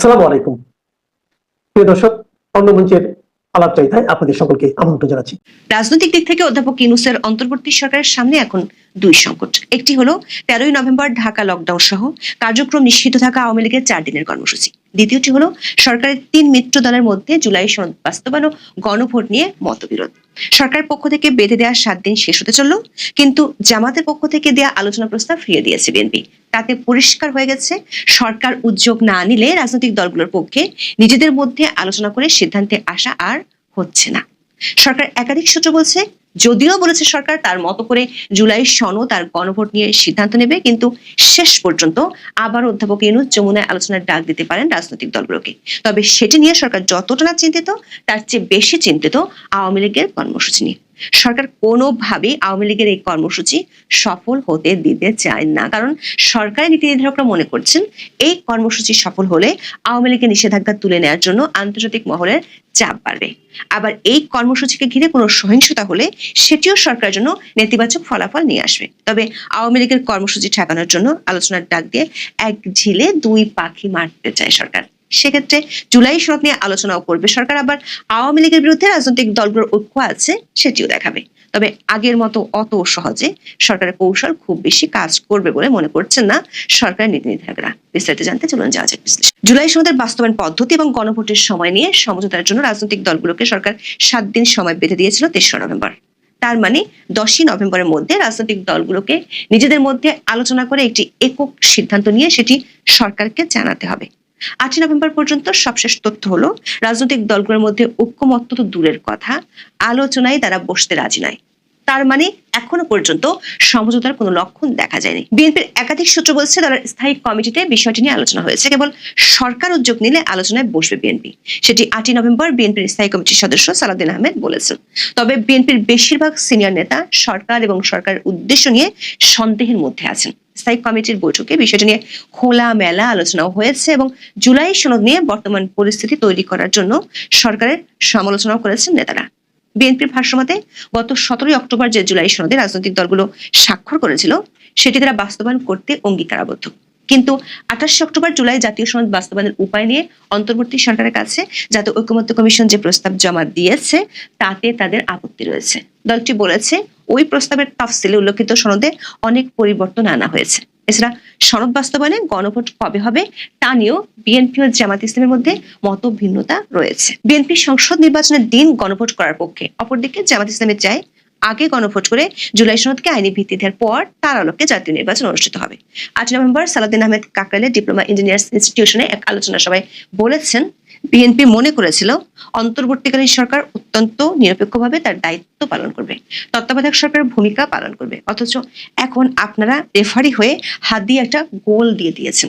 আসসালামু আলাইকুম প্রিয় দর্শক, অন্যমঞ্চের আলাপচারিতায় আপনাদের সকলকে আমন্ত্রণ জানাচ্ছি। রাজনৈতিক দিক থেকে অধ্যাপক ইউনূসের অন্তর্বর্তী সরকারের সামনে এখন দুই সংকট। একটি হলো 13ই নভেম্বর ঢাকা লকডাউন সহ কার্যক্রম নিষিদ্ধ থাকা আওয়ামী লীগের 4 দিনের কর্মসূচি। দ্বিতীয়টি হলো সরকারের 3 মিত্র দলের মধ্যে জুলাই সনদ বাস্তবায়ন ও গণভোট নিয়ে মতবিরোধ। সরকারের পক্ষ থেকে বেঁধে দেওয়া 7 দিন শেষ হতে চলল, কিন্তু জামাতের পক্ষ থেকে দেওয়া আলোচনা প্রস্তাব ফিরিয়ে দিয়েছে বিএনপি। তাতে পরিষ্কার হয়ে গেছে, সরকার উদ্যোগ না নিলে রাজনৈতিক দলগুলোর পক্ষে নিজেদের মধ্যে আলোচনা করে সিদ্ধান্তে আসা আর হচ্ছে না। সরকার একাধিক সূত্র বলছে, যদিও বলেছে সরকার তার মতো করে জুলাই সনদ আর গণভোট নিয়ে সিদ্ধান্ত নেবে, কিন্তু শেষ পর্যন্ত আবার অধ্যাপক ইউনূস যমুনায় আলোচনার ডাক দিতে পারেন রাজনৈতিক দলগুলোকে। তবে সেটি নিয়ে সরকার যতটা না চিন্তিত, তার চেয়ে বেশি চিন্তিত আওয়ামী লীগের কর্মসূচি নিয়ে। সরকার কোনোভাবেই আওয়ামী লীগের এই কর্মসূচি সফল হতে দিতে চায় না, কারণ সরকারের নীতি নির্ধারকরা মনে করছেন এই কর্মসূচি সফল হলে আওয়ামী লীগের নিষেধাজ্ঞা তুলে নেওয়ার জন্য আন্তর্জাতিক মহলের চাপ বাড়বে। আবার এই কর্মসূচিকে ঘিরে কোনো সহিংসতা হলে সেটিও সরকারের জন্য নেতিবাচক ফলাফল নিয়ে আসবে। তবে আওয়ামী লীগের কর্মসূচি ঠেকানোর জন্য আলোচনার ডাক দিয়ে এক ঝিলে দুই পাখি মারতে চায় সরকার। সেক্ষেত্রে জুলাই সনদ নিয়ে আলোচনাও করবে সরকার, আবার আওয়ামী লীগের বিরুদ্ধে রাজনৈতিক দলগুলোর ঐক্য আছে সেটিও দেখাবে। তবে আগের মতো অত সহজে সরকারের কৌশল খুব বেশি কাজ করবে বলে মনে করছেন না সরকারের নীতি নির্ধারকরা। বিস্তারিত জানতে চলুন যাওয়া যাক বিশ্লেষণ। জুলাই সনদের বাস্তবায়ন পদ্ধতি এবং গণভোটের সময় নিয়ে সমঝোতার জন্য রাজনৈতিক দলগুলোকে সরকার 7 দিন সময় বেঁধে দিয়েছিল 3রা নভেম্বর। তার মানে 10ই নভেম্বরের মধ্যে রাজনৈতিক দলগুলোকে নিজেদের মধ্যে আলোচনা করে একটি একক সিদ্ধান্ত নিয়ে সেটি সরকারকে জানাতে হবে। 8ই নভেম্বর পর্যন্ত সবশেষ তথ্য হলো, রাজনৈতিক দলগুলোর মধ্যে ঐক্যমত্য তো দূরের কথা, আলোচনায় তারা বসতে রাজি নয়। তার মানে এখনো পর্যন্ত সমঝোতার কোনো লক্ষণ দেখা যায়নি। বিএনপির একাধিক সূত্র বলছে, দলের স্থায়ী কমিটিতে বিষয়টি নিয়ে আলোচনা হয়েছে, কেবল সরকার উদ্যোগ নিলে আলোচনায় বসবে বিএনপি। সেটি 8ই নভেম্বর বিএনপির স্থায়ী কমিটির সদস্য সালাউদ্দিন আহমেদ বলেছেন। তবে বিএনপির বেশিরভাগ সিনিয়র নেতা সরকার এবং সরকারের উদ্দেশ্য নিয়ে সন্দেহের মধ্যে আছেন। স্থায়ী কমিটির বৈঠকে বিষয়টি নিয়ে খোলামেলা আলোচনাও হয়েছে এবং জুলাই সনদ নিয়ে বর্তমান পরিস্থিতি তৈরি করার জন্য সরকারের সমালোচনাও করেছেন নেতারা। বিএনপির ভাষ্যমতে, গত 17ই অক্টোবর যে জুলাই সনদে রাজনৈতিক দলগুলো স্বাক্ষর করেছিল সেটি তারা বাস্তবায়ন করতে অঙ্গীকারাবদ্ধ, কিন্তু 28 অক্টোবর জুলাই জাতীয় সনদ বাস্তবায়নের উপায় নিয়ে অন্তর্বর্তী সরকারের কাছে জাতীয় ঐকমত্য কমিশন যে প্রস্তাব জমা দিয়েছে তাতে তাদের আপত্তি রয়েছে। দলটি বলেছে, ওই প্রস্তাবের তাফসিলে উল্লেখিত সনদে অনেক পরিবর্তন আনা হয়েছে। এছাড়া সনদ বাস্তবায়নে গণভোট কবে হবে তা নিয়েও বিএনপি ও জামাত ইসলামের মধ্যে মত ভিন্নতা রয়েছে। বিএনপি সংসদ নির্বাচনের দিন গণভোট করার পক্ষে, অপরদিকে জামাত ইসলামের চায় আগে গণভোট করে জুলাই সনদকে আইনি ভিত্তি দেওয়ার পর তার আলোকে জাতীয় নির্বাচন অনুষ্ঠিত হবে। 8 নভেম্বর সালাউদ্দিন আহমেদ কাকরাইলের ডিপ্লোমা ইঞ্জিনিয়ার্স ইনস্টিটিউশনে এক আলোচনা সভায় বলেছেন, বিএনপি মনে করেছিল অন্তর্বর্তীকালীন সরকার অত্যন্ত নিরপেক্ষভাবে তার দায়িত্ব পালন করবে, তত্ত্বাবধায়ক সরকারের ভূমিকা পালন করবে, অথচ এখন আপনারা রেফারি হয়ে হাত দিয়ে একটা গোল দিয়ে দিয়েছেন।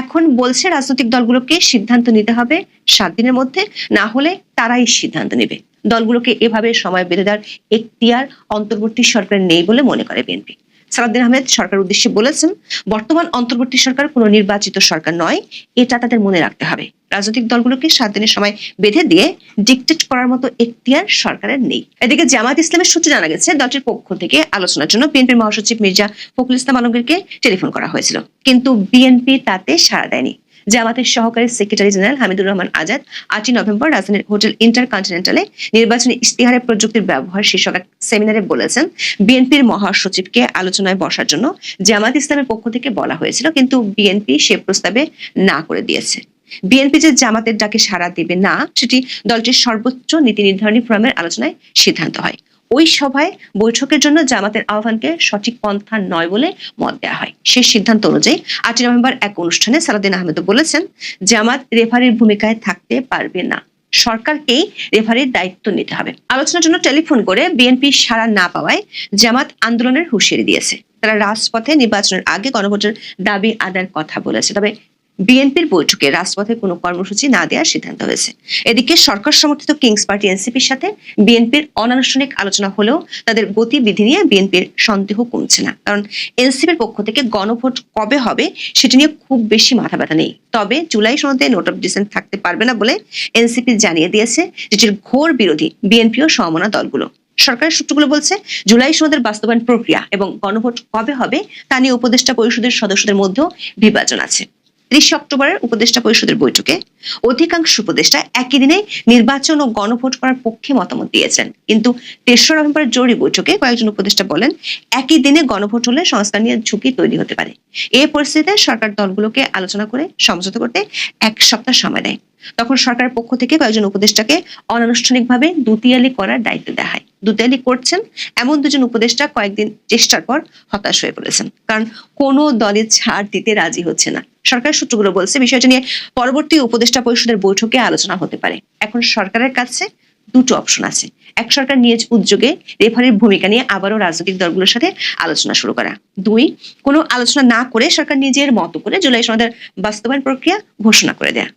এখন বলছে রাজনৈতিক দলগুলোকে সিদ্ধান্ত নিতে হবে 7 দিনের মধ্যে, না হলে তারাই সিদ্ধান্ত নেবে। দলগুলোকে এভাবে সময় বেঁধে দেওয়ার এখতিয়ার অন্তর্বর্তী সরকার নেই বলে মনে করে বিএনপি। সালাউদ্দিন আহমেদ সরকার উদ্দেশ্যে বলেছেন, বর্তমান অন্তর্বর্তী সরকার কোনো নির্বাচিত সরকার নয়, এটা তাদের মনে রাখতে হবে। রাজনৈতিক দলগুলোকে 7 দিনের সময় বেঁধে দিয়ে ডিকটেট করার মতো এখতিয়ার সরকারের নেই। এদিকে জামাত ইসলামের সূত্রে জানা গেছে, দলটির পক্ষ থেকে আলোচনার জন্য বিএনপির মহাসচিব মির্জা ফখরুল ইসলাম আলমগীরকে টেলিফোন করা হয়েছিল, কিন্তু বিএনপি তাতে সাড়া দেয়নি। জামাতের সহকারী সেক্রেটারি জেনারেল হামিদুর রহমান আজাদ 8ই নভেম্বর রাজধানীর হোটেল ইন্টারকন্টিনেন্টালে নির্বাচনী ইশতেহারে প্রযুক্তির ব্যবহার শীর্ষক এক সেমিনারে বলেছেন, বিএনপির মহাসচিবকে আলোচনায় বসার জন্য জামাত ইসলামের পক্ষ থেকে বলা হয়েছিল, কিন্তু বিএনপি সে প্রস্তাবে না করে দিয়েছে। বিএনপি যে জামাতের ডাকে সাড়া দেবে না, সেটি দলটির সর্বোচ্চ নীতি নির্ধারণী ফোরামের আলোচনায় সিদ্ধান্ত হয়। ওই সভায় বৈঠকের জন্য জামাতের আহ্বানকে সঠিক পন্থা নয় বলে মত দেওয়া হয়। সেই সিদ্ধান্ত অনুযায়ী 8ই নভেম্বর এক অনুষ্ঠানে সালাউদ্দিন আহমেদ বলেছেন, জামাত রেফারির ভূমিকায় থাকতে পারবে না, সরকারকেই রেফারির দায়িত্ব নিতে হবে। আলোচনার জন্য টেলিফোন করে বিএনপি সাড়া না পাওয়ায় জামাত আন্দোলনের হুঁশিয়ারি দিয়েছে। তারা রাজপথে নির্বাচনের আগে গণভোটের দাবি আদায়ের কথা বলেছে। তবে বিএনপির বৈঠকে রাজপথে কোনো কর্মসূচি না দেওয়ার সিদ্ধান্ত হয়েছে। এদিকে সরকার সমর্থিত কিংস পার্টি এনসিপির সাথে বিএনপির অনানুষ্ঠানিক আলোচনা হলেও তাদের গতিবিধি নিয়ে বিএনপির সন্দেহ কমছে না, কারণ এনসিপির পক্ষ থেকে গণভোট কবে হবে সেটি নিয়ে খুব বেশি মাথা ব্যথা নেই। তবে জুলাই সনদে নোট অফ ডিসেন্ট থাকতে পারবে না বলে এনসিপি জানিয়ে দিয়েছে, যেটির ঘোর বিরোধী বিএনপি ও সমমনা দলগুলো। সরকারের সূত্রগুলো বলছে, জুলাই সনদের বাস্তবায়ন প্রক্রিয়া এবং গণভোট কবে হবে তা নিয়ে উপদেষ্টা পরিষদের সদস্যদের মধ্যেও বিভাজন আছে। 30 অক্টোবরের উপদেষ্টা পরিষদের বৈঠকে অধিকাংশ উপদেষ্টা একই দিনে নির্বাচন ও গণভোট করার পক্ষে মতামত দিয়েছেন, কিন্তু 3রা নভেম্বর জরুরি বৈঠকে কয়েকজন উপদেষ্টা বলেন একই দিনে গণভোট হলে সংস্কার নিয়ে ঝুঁকি তৈরি হতে পারে। এই পরিস্থিতিতে সরকার দলগুলোকে আলোচনা করে সমঝোতা করতে 1 সপ্তাহ সময় দেয়। তখন সরকারের পক্ষ থেকে কয়েকজন উপদেষ্টাকে অনানুষ্ঠানিকভাবে দুতিয়ালি করার দায়িত্ব দেওয়া হয়। দুতিয়ালি করছেন এমন দুজন উপদেষ্টা কয়েকদিন চেষ্টার পর হতাশ হয়ে পড়েছেন, কারণ কোনো দলে ছাড় দিতে রাজি হচ্ছে না। সরকারের সূত্রগুলো বলছে বিষয়টি নিয়ে পরবর্তী উপদেষ্টা পরিষদের বৈঠকে আলোচনা হতে পারে। এখন সরকারের কাছে দুটো অপশন আছে। এক, সরকার নিজ উদ্যোগে রেফারির ভূমিকা নিয়ে আবারও রাজনৈতিক দলগুলোর সাথে আলোচনা শুরু করা। 2, কোনো আলোচনা না করে সরকার নিজের মতো করে জুলাই সনদের বাস্তবায়ন প্রক্রিয়া ঘোষণা করে দেয়া।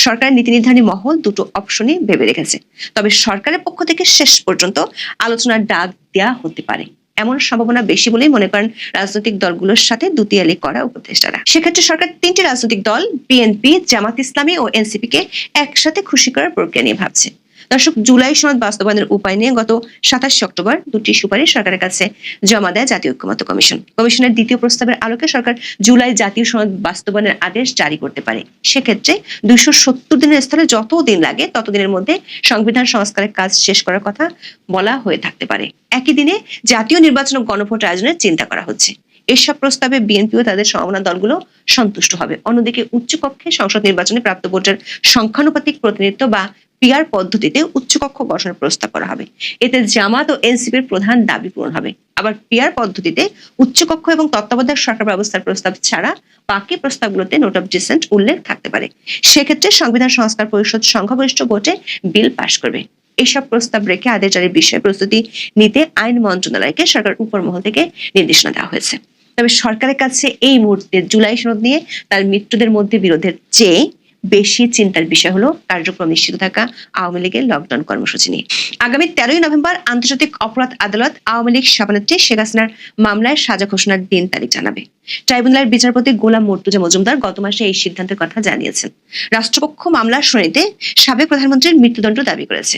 সরকারের নীতি নির্ধারণী মহল দুটো অপশনই ভেবে রেখেছে, তবে সরকারের পক্ষ থেকে শেষ পর্যন্ত আলোচনার ডাক দেওয়া হতে পারে এমন সম্ভাবনা বেশি বলেই মনে করেন রাজনৈতিক দলগুলোর সাথে দুতিয়ালি করা উপদেষ্টারা। সেক্ষেত্রে সরকার 3টি রাজনৈতিক দল বিএনপি, জামাত ইসলামী ও এনসিপি কে একসাথে খুশি করার প্রক্রিয়া নিয়ে ভাবছে। দর্শক, জুলাই সনদ বাস্তবায়নের উপায় নিয়ে গত 27 অক্টোবর 2টি সুপারিশ সরকারের কাছে জমা দেয় জাতীয় ঐক্যমত্য কমিশন। কমিশনের দ্বিতীয় প্রস্তাবের আলোকে সরকার জুলাই জাতীয় সনদ বাস্তবায়নের আদেশ জারি করতে পারে। সেক্ষেত্রে 270 দিনের স্থলে যত দিন লাগে তত দিনের মধ্যে সংবিধান সংস্কারের কাজ শেষ করার কথা বলা হয়ে থাকতে পারে। একই দিনে জাতীয় নির্বাচন ও গণভোট আয়োজনের চিন্তা করা হচ্ছে। এসব প্রস্তাবে বিএনপি ও তাদের সমমনা দলগুলো সন্তুষ্ট হবে। অন্যদিকে উচ্চকক্ষে সংসদ নির্বাচনে প্রাপ্ত ভোটের সংখ্যানুপাতিক প্রতিনিধিত্ব বা পিআর পদ্ধতিতে উচ্চকক্ষ গঠনের প্রস্তাব করা হবে। এতে জামাত ও এনসিপির প্রধান দাবি পূরণ হবে। আবার পিআর পদ্ধতিতে উচ্চকক্ষ এবং তত্ত্বাবধায়ক সরকার ব্যবস্থার প্রস্তাব ছাড়া বাকি প্রস্তাবগুলোতে নোট অফ ডিসেন্ট উল্লেখ থাকতে পারে। সেক্ষেত্রে সংবিধান সংস্কার পরিষদ সংখ্যাগরিষ্ঠ ভোটে বিল পাশ করবে। এসব প্রস্তাব রেখে আদেশ জারির বিষয়ে প্রস্তুতি নিতে আইন মন্ত্রণালয়কে সরকার উপর মহল থেকে নির্দেশনা দেওয়া হয়েছে। তবে সরকারের কাছে এই মুহূর্তে জুলাই সনদ নিয়ে তার মিত্রদের মধ্যে বিরোধের চেয়ে বেশি চিন্তার বিষয় হলো কার্যক্রম নিশ্চিত থাকা আওয়ামী লীগের লকডাউন কর্মসূচি নিয়ে। আগামী 13ই নভেম্বর আন্তর্জাতিক অপরাধ আদালত আওয়ামী লীগ সভানেত্রী শেখ হাসিনার মামলায় সাজা ঘোষণার দিন তারিখ জানাবে। ট্রাইব্যুনালের বিচারপতি গোলাম মর্তুজা মজুমদার গত মাসে এই সিদ্ধান্তের কথা জানিয়েছেন। রাষ্ট্রপক্ষ মামলার শুনানিতে সাবেক প্রধানমন্ত্রীর মৃত্যুদণ্ড দাবি করেছে।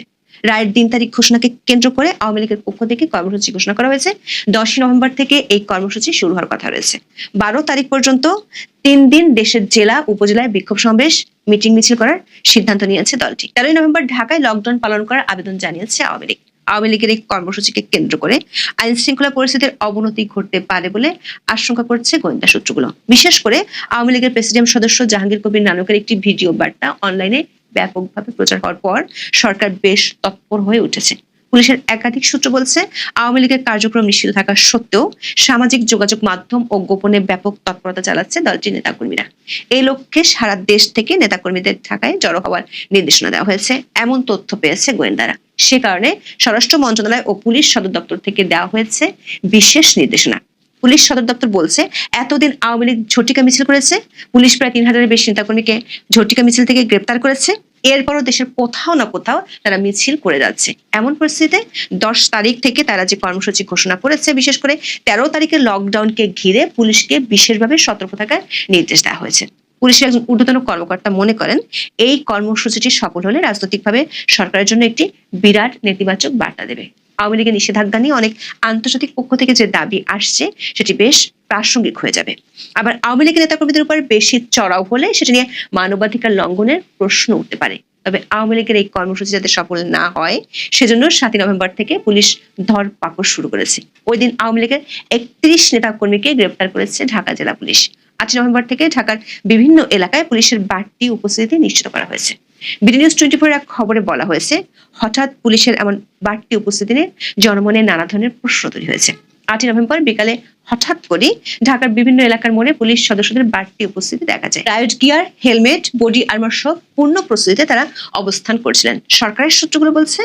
রায়ের দিন তারিখ ঘোষণাকে কেন্দ্র করে আওয়ামী লীগের পক্ষ থেকে কর্মসূচি ঘোষণা করা হয়েছে। 10ই নভেম্বর থেকে এই কর্মসূচি শুরু হওয়ার কথা রয়েছে। 12 তারিখ পর্যন্ত 3 দিন দেশের জেলা উপজেলায় বিক্ষোভ সমাবেশ, মিটিং মিছিল করার সিদ্ধান্ত নিয়েছে দলটি। 13ই নভেম্বর ঢাকায় লকডাউন পালন করার আবেদন জানিয়েছে আওয়ামী লীগ। আওয়ামী লীগের এই কর্মসূচিকে কেন্দ্র করে আইন শৃঙ্খলা পরিস্থিতির অবনতি ঘটতে পারে বলে আশঙ্কা করছে গোয়েন্দা সূত্রগুলো। বিশেষ করে আওয়ামী লীগের প্রেসিডিয়াম সদস্য জাহাঙ্গীর কবির নানকের একটি ভিডিও বার্তা অনলাইনে ব্যাপকভাবে প্রচার হওয়ার পর সরকার বেশ তৎপর হয়ে উঠেছে। পুলিশের একাধিক সূত্র বলছে আওয়ামী লীগের কার্যক্রম নিষিদ্ধ থাকা সত্ত্বেও সামাজিক যোগাযোগ মাধ্যম ও গোপনে ব্যাপক তৎপরতা চালাচ্ছে দলটির নেতাকর্মীরা। এই লক্ষ্যে সারা দেশ থেকে নেতাকর্মীদের ঢাকায় জড়ো হওয়ার নির্দেশনা দেওয়া হয়েছে এমন তথ্য পেয়েছে গোয়েন্দারা। সে কারণে স্বরাষ্ট্র মন্ত্রণালয় ও পুলিশ সদর দপ্তর থেকে দেওয়া হয়েছে বিশেষ নির্দেশনা। পুলিশ সদর দপ্তর বলছে এতদিন আওয়ামী লীগ ঝটিকা মিছিল করেছে। পুলিশ প্রায় 3000-এর বেশি নেতাকর্মীকে ঝটিকা মিছিল থেকে গ্রেপ্তার করেছে। এরপরও দেশের কোথাও না কোথাও তারা মিছিল করে যাচ্ছে। এমন পরিস্থিতিতে 10 তারিখ থেকে তারা যে কর্মসূচি ঘোষণা করেছে, বিশেষ করে 13 তারিখের লকডাউনকে ঘিরে পুলিশকে বিশেষভাবে সতর্ক থাকার নির্দেশ দেওয়া হয়েছে। পুলিশের একজন ঊর্ধ্বতন কর্মকর্তা মনে করেন এই কর্মসূচিটি সফল হলে রাজনৈতিকভাবে সরকারের জন্য একটি বিরাট নেতিবাচক বার্তা দেবে। আওয়ামী লীগের নিষেধাজ্ঞা নিয়ে অনেক আন্তর্জাতিক পক্ষ থেকে যে দাবি আসছে সেটি বেশ প্রাসঙ্গিক হয়ে যাবে। আবার আওয়ামী লীগের নেতাকর্মীদের উপর বেশি চড়াও হলে সেটি নিয়ে মানবাধিকার লঙ্ঘনের প্রশ্ন উঠতে পারে। তবে আওয়ামী লীগের এই কর্মসূচি যাতে সফল না হয় সেজন্য 7ই নভেম্বর থেকে পুলিশ ধরপাকড় শুরু করেছে। ওই দিন আওয়ামী লীগের 31 নেতাকর্মীকে গ্রেপ্তার করেছে ঢাকা জেলা পুলিশ। 8ই নভেম্বর থেকে ঢাকার বিভিন্ন এলাকায় পুলিশের বাড়তি উপস্থিতি নিশ্চিত করা হয়েছে। বিডি নিউজ 24 এক খবরে বলা হয়েছে হঠাৎ পুলিশের এমন বাড়তি উপস্থিতি নিয়ে জনমনে নানা ধরনের প্রশ্ন তৈরি হয়েছে। 8ই নভেম্বর বিকালে হঠাৎ করে ঢাকার বিভিন্ন এলাকার মোড়ে পুলিশ সদস্যদের বাড়তি উপস্থিতি দেখা যায়। Right gear, helmet, body armour সহ পূর্ণ প্রস্তুতিতে তারা অবস্থান করছিলেন। সরকারের সূত্রগুলো বলছে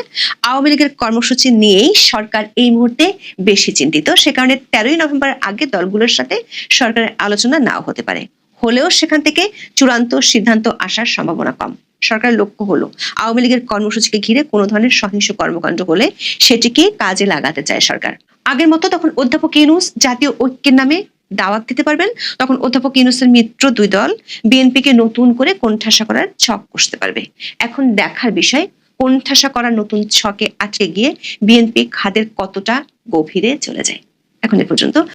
আওয়ামী লীগের কর্মসূচি নিয়েই সরকার এই মুহূর্তে বেশি চিন্তিত। সে কারণে 13ই নভেম্বর আগে দলগুলোর সাথে সরকারের আলোচনা নাও হতে পারে। হলেও সেখান থেকে চূড়ান্ত সিদ্ধান্ত আসার সম্ভাবনা কম। সরকারের লক্ষ্য হলো আওয়ামী লীগের কর্মসূচিকে ঘিরে কোনো ধরনের সহিংস কর্মকাণ্ড হলে সেটিকে কাজে লাগাতে চায় সরকার। আগের মতো তখন অধ্যাপক ইউনূস জাতীয় ঐক্যের নামে দাওয়াত দিতে পারবেন। তখন অধ্যাপক ইউনূসের মিত্র দুই দল বিএনপিকে নতুন করে কোণঠাসা করার ছক কষতে পারবে। এখন দেখার বিষয় কোণঠাসা করার নতুন ছকে আটকে গিয়ে বিএনপি খাদের কতটা গভীরে চলে যায়। এখন এ পর্যন্ত।